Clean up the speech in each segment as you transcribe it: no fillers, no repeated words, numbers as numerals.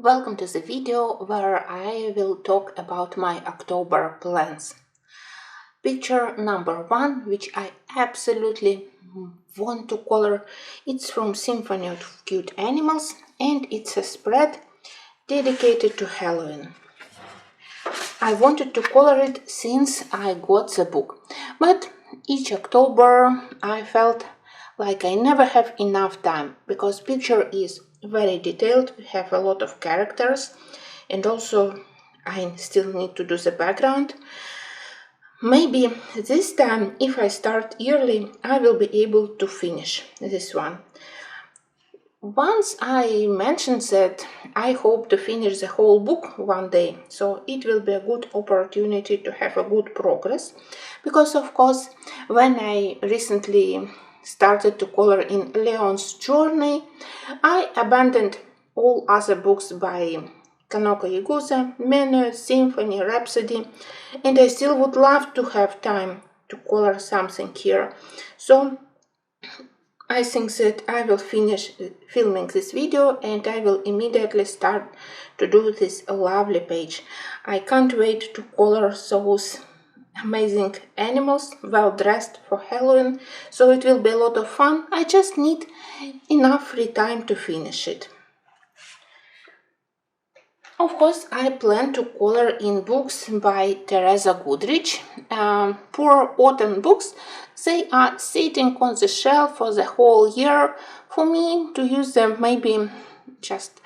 Welcome to the video where I will talk about my October plans. Picture number one, which I absolutely want to color, it's from Symphony of Cute Animals and it's a spread dedicated to Halloween. I wanted to color it since I got the book, but each October I felt like I never have enough time because picture is very detailed. We have a lot of characters and also I still need to do the background. Maybe this time if I start early I will be able to finish this one. Once I mentioned that I hope to finish the whole book one day, so it will be a good opportunity to have a good progress, because of course when I recently started to color in Leon's Journey, I abandoned all other books by Kanoko Igusa, Menu, Symphony, Rhapsody, and I still would love to have time to color something here. So I think that I will finish filming this video and I will immediately start to do this lovely page. I can't wait to color those amazing animals well dressed for Halloween, so it will be a lot of fun. I just need enough free time to finish it. Of course, I plan to color in books by Teresa Goodrich. Poor autumn books, they are sitting on the shelf for the whole year. For me to use them maybe just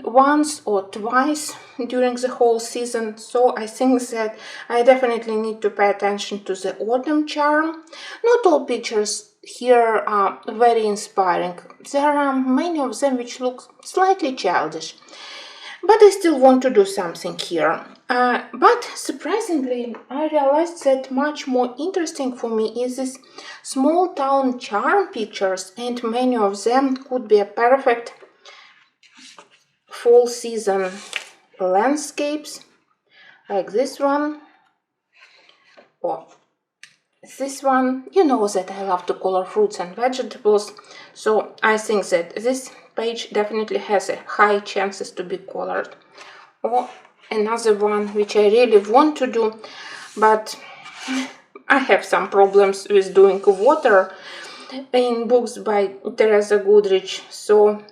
once or twice during the whole season. So I think that I definitely need to pay attention to the autumn charm. Not all pictures here are very inspiring. There are many of them which look slightly childish. But I still want to do something here. But surprisingly, I realized that much more interesting for me is this small town charm pictures, and many of them could be a perfect fall season landscapes, like this one, or this one. You know that I love to color fruits and vegetables, so I think that this page definitely has a high chances to be colored. Or another one which I really want to do, but I have some problems with doing water in books by Teresa Goodrich, so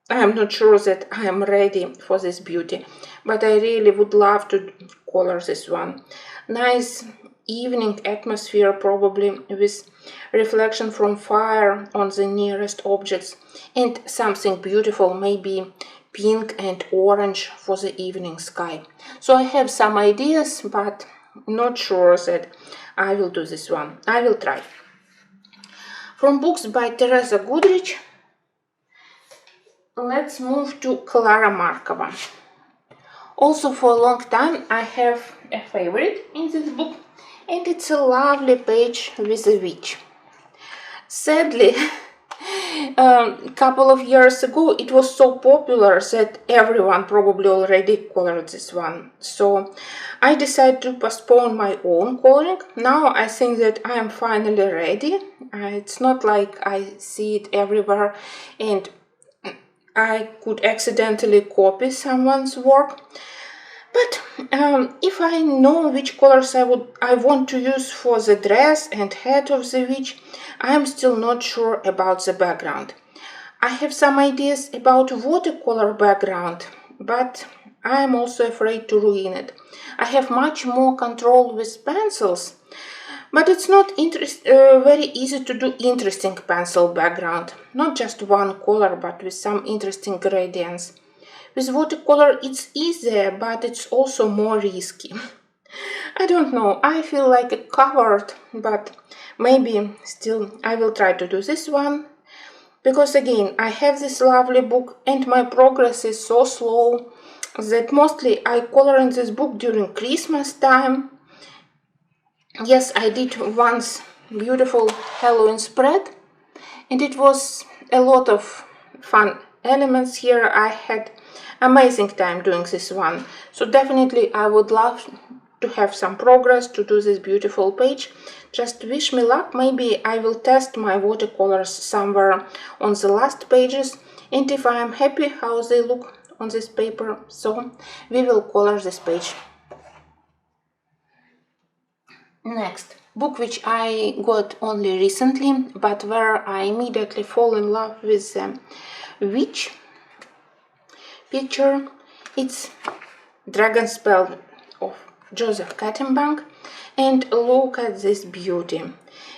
I am not sure that I am ready for this beauty, but I really would love to color this one. Nice evening atmosphere, probably with reflection from fire on the nearest objects, and something beautiful, maybe pink and orange for the evening sky. So I have some ideas, but not sure that I will do this one. I will try. From books by Teresa Goodrich, let's move to Clara Markova. Also for a long time I have a favorite in this book, and it's a lovely page with a witch. Sadly, a couple of years ago it was so popular that everyone probably already colored this one. So I decided to postpone my own coloring. Now I think that I am finally ready. It's not like I see it everywhere and I could accidentally copy someone's work. But if I know which colors I want to use for the dress and head of the witch, I am still not sure about the background. I have some ideas about watercolor background, but I am also afraid to ruin it. I have much more control with pencils, but it's not very easy to do interesting pencil background. Not just one color, but with some interesting gradients. With watercolor it's easier, but it's also more risky. I don't know, I feel like a coward, but maybe still I will try to do this one. Because again, I have this lovely book and my progress is so slow that mostly I color in this book during Christmas time. Yes, I did once beautiful Halloween spread and it was a lot of fun elements here. I had amazing time doing this one, so definitely I would love to have some progress to do this beautiful page. Just wish me luck. Maybe I will test my watercolors somewhere on the last pages, and if I am happy how they look on this paper, so we will color this page. Next, book which I got only recently, but where I immediately fall in love with the witch picture. It's Dragon Spell of Joseph Kattenbank, and look at this beauty.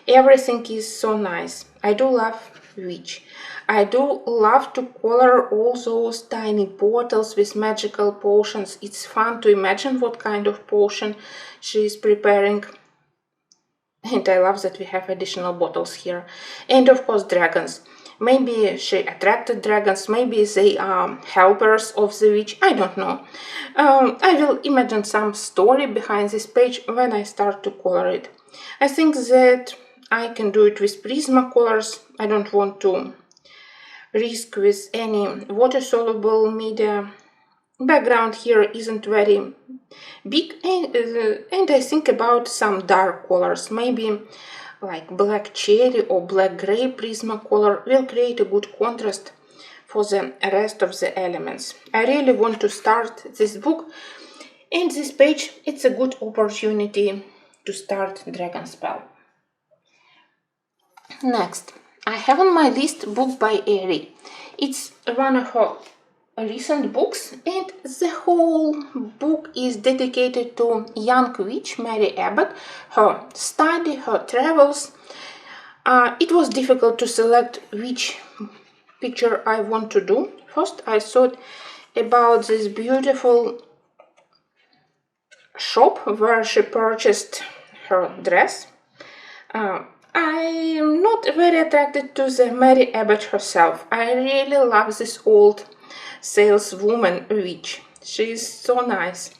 Everything is so nice. I do love witch. I do love to color all those tiny bottles with magical potions. It's fun to imagine what kind of potion she is preparing. And I love that we have additional bottles here. And of course dragons. Maybe she attracted dragons, maybe they are helpers of the witch, I don't know. I will imagine some story behind this page when I start to color it. I think that I can do it with Prismacolors. I don't want to risk with any water-soluble media. Background here isn't very big, and I think about some dark colors, maybe like black cherry or black gray Prismacolor will create a good contrast for the rest of the elements. I really want to start this book, and this page, it's a good opportunity to start Dragon Spell. Next, I have on my list book by Eriy. It's one of her recent books, and the whole book is dedicated to young witch Mary Abbott, her study, her travels. It was difficult to select which picture I want to do. First, I thought about this beautiful shop where she purchased her dress. I am not very attracted to the Mary Abbott herself. I really love this old saleswoman witch. She is so nice.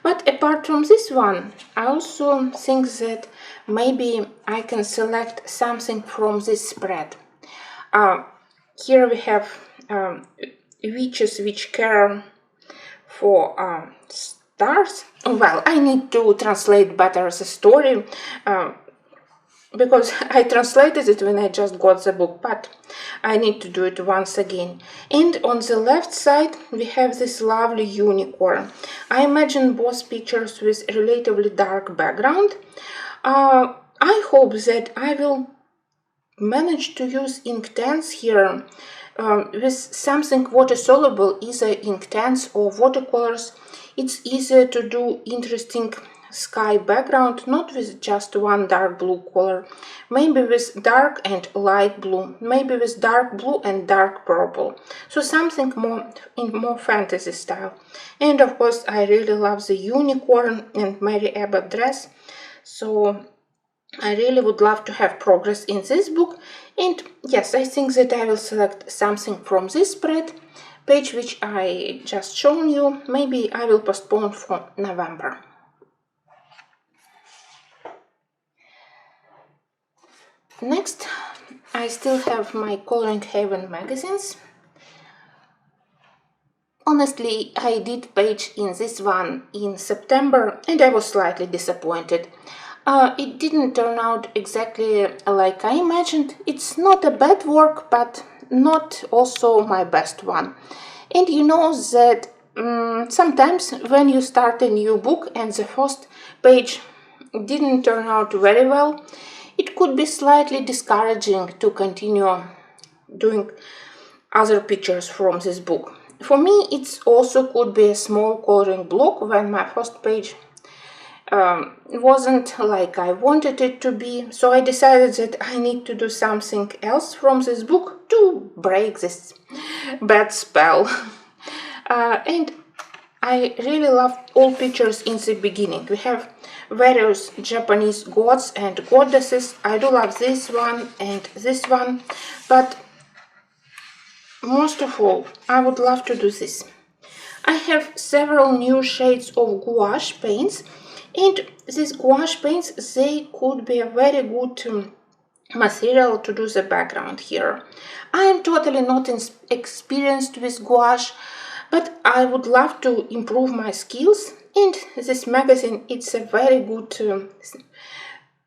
But apart from this one, I also think that maybe I can select something from this spread. Here we have witches which care for stars. Well, I need to translate better the story because I translated it when I just got the book, but I need to do it once again. And on the left side we have this lovely unicorn. I imagine both pictures with relatively dark background. I hope that I will manage to use Inktense here with something water soluble, either Inktense or watercolors. It's easier to do interesting sky background, not with just one dark blue color, maybe with dark and light blue, maybe with dark blue and dark purple, so something more in more fantasy style. And of course I really love the unicorn and Mary Abbott dress, so I really would love to have progress in this book. And yes, I think that I will select something from this spread page which I just shown you. Maybe I will postpone for November. Next, I still have my Coloring Haven magazines. Honestly, I did page in this one in September and I was slightly disappointed. It didn't turn out exactly like I imagined. It's not a bad work, but not also my best one. And you know that sometimes when you start a new book and the first page didn't turn out very well, it could be slightly discouraging to continue doing other pictures from this book. For me, it also could be a small coloring block when my first page wasn't like I wanted it to be, so I decided that I need to do something else from this book to break this bad spell. And I really love all pictures in the beginning. We have various Japanese gods and goddesses. I do love this one and this one, but most of all, I would love to do this. I have several new shades of gouache paints, and these gouache paints, they could be a very good material to do the background here. I am totally not experienced with gouache, but I would love to improve my skills, and this magazine, it's a very good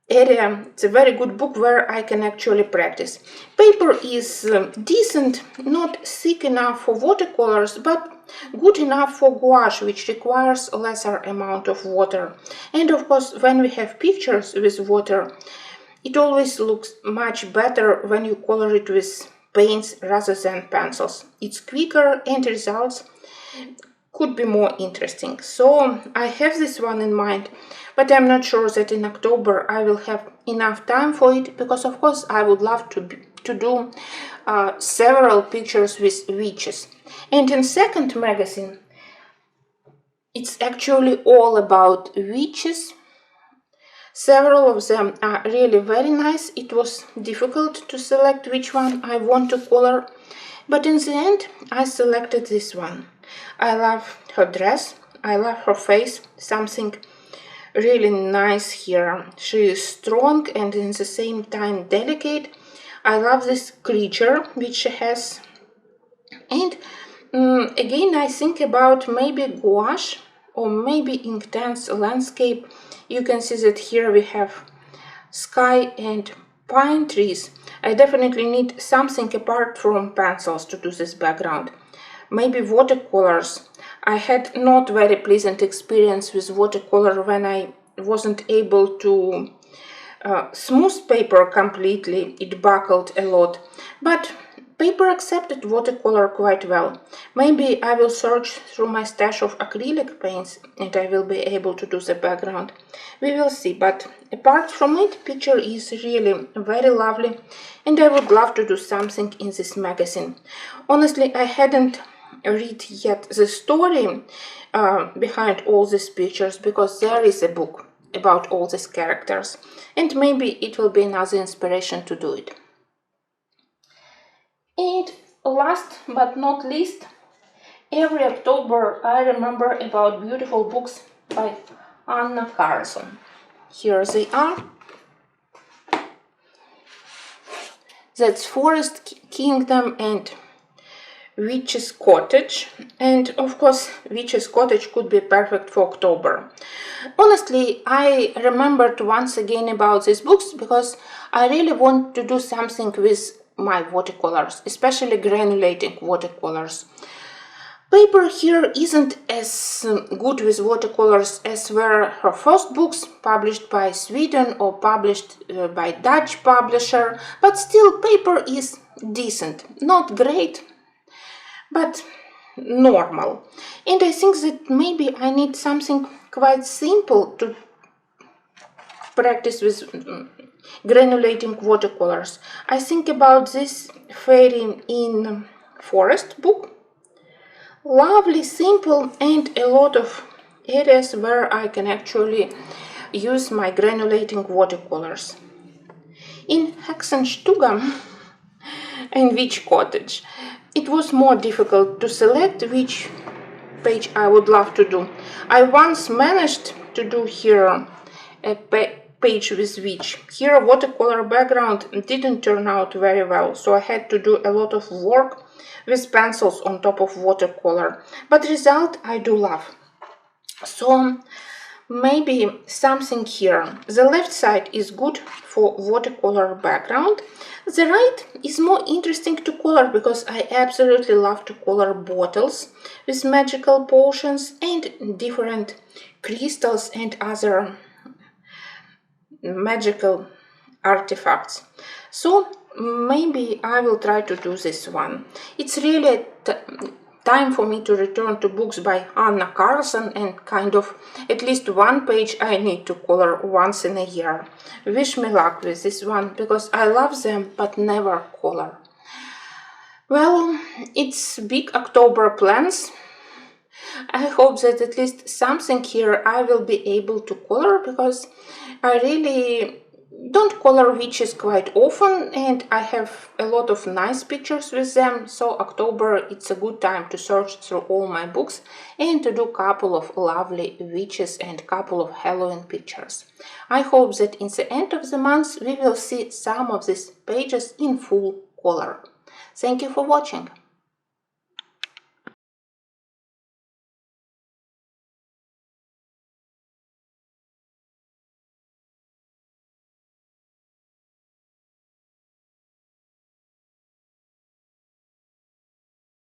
Eriy. It's a very good book where I can actually practice. Paper is decent, not thick enough for watercolors, but good enough for gouache, which requires a lesser amount of water. And of course, when we have pictures with water, it always looks much better when you color it with paints rather than pencils. It's quicker and results could be more interesting. So I have this one in mind, but I'm not sure that in October I will have enough time for it, because of course I would love to do several pictures with witches. And in second magazine, it's actually all about witches. Several of them are really very nice. It was difficult to select which one I want to color, but in the end I selected this one. I love her dress, I love her face, something really nice here. She is strong and in the same time delicate. I love this creature which she has. And again, I think about maybe gouache or maybe intense landscape. You can see that here we have sky and pine trees. I definitely need something apart from pencils to do this background. Maybe watercolors. I had not very pleasant experience with watercolor when I wasn't able to smooth paper completely. It buckled a lot, but paper accepted watercolor quite well. Maybe I will search through my stash of acrylic paints and I will be able to do the background. We will see, but apart from it, picture is really very lovely and I would love to do something in this magazine. Honestly, I hadn't read yet the story behind all these pictures, because there is a book about all these characters and maybe it will be another inspiration to do it. And last but not least, every October I remember about beautiful books by Hanna Karlzon. Here they are. That's Forest Kingdom and Witch's Cottage, and of course Witch's Cottage could be perfect for October. Honestly, I remembered once again about these books because I really want to do something with my watercolors, especially granulating watercolors. Paper here isn't as good with watercolors as were her first books, published by Sweden or published by Dutch publisher, but still paper is decent, not great, but normal. And I think that maybe I need something quite simple to practice with granulating watercolors. I think about this Fairy in Forest book. Lovely, simple, and a lot of areas where I can actually use my granulating watercolors. In Hexenstube and Witch Cottage, it was more difficult to select which page I would love to do. I once managed to do here a page with witch. Here watercolor background didn't turn out very well, so I had to do a lot of work with pencils on top of watercolor. But the result I do love. So maybe something here. The left side is good for watercolor background. The right is more interesting to color because I absolutely love to color bottles with magical potions and different crystals and other magical artifacts. So maybe I will try to do this one. It's really time for me to return to books by Hanna Karlzon, and kind of at least one page I need to color once in a year. Wish me luck with this one, because I love them but never color. Well, it's big October plans. I hope that at least something here I will be able to color, because I really don't color witches quite often and I have a lot of nice pictures with them, so October it's a good time to search through all my books and to do a couple of lovely witches and a couple of Halloween pictures. I hope that in the end of the month we will see some of these pages in full color. Thank you for watching.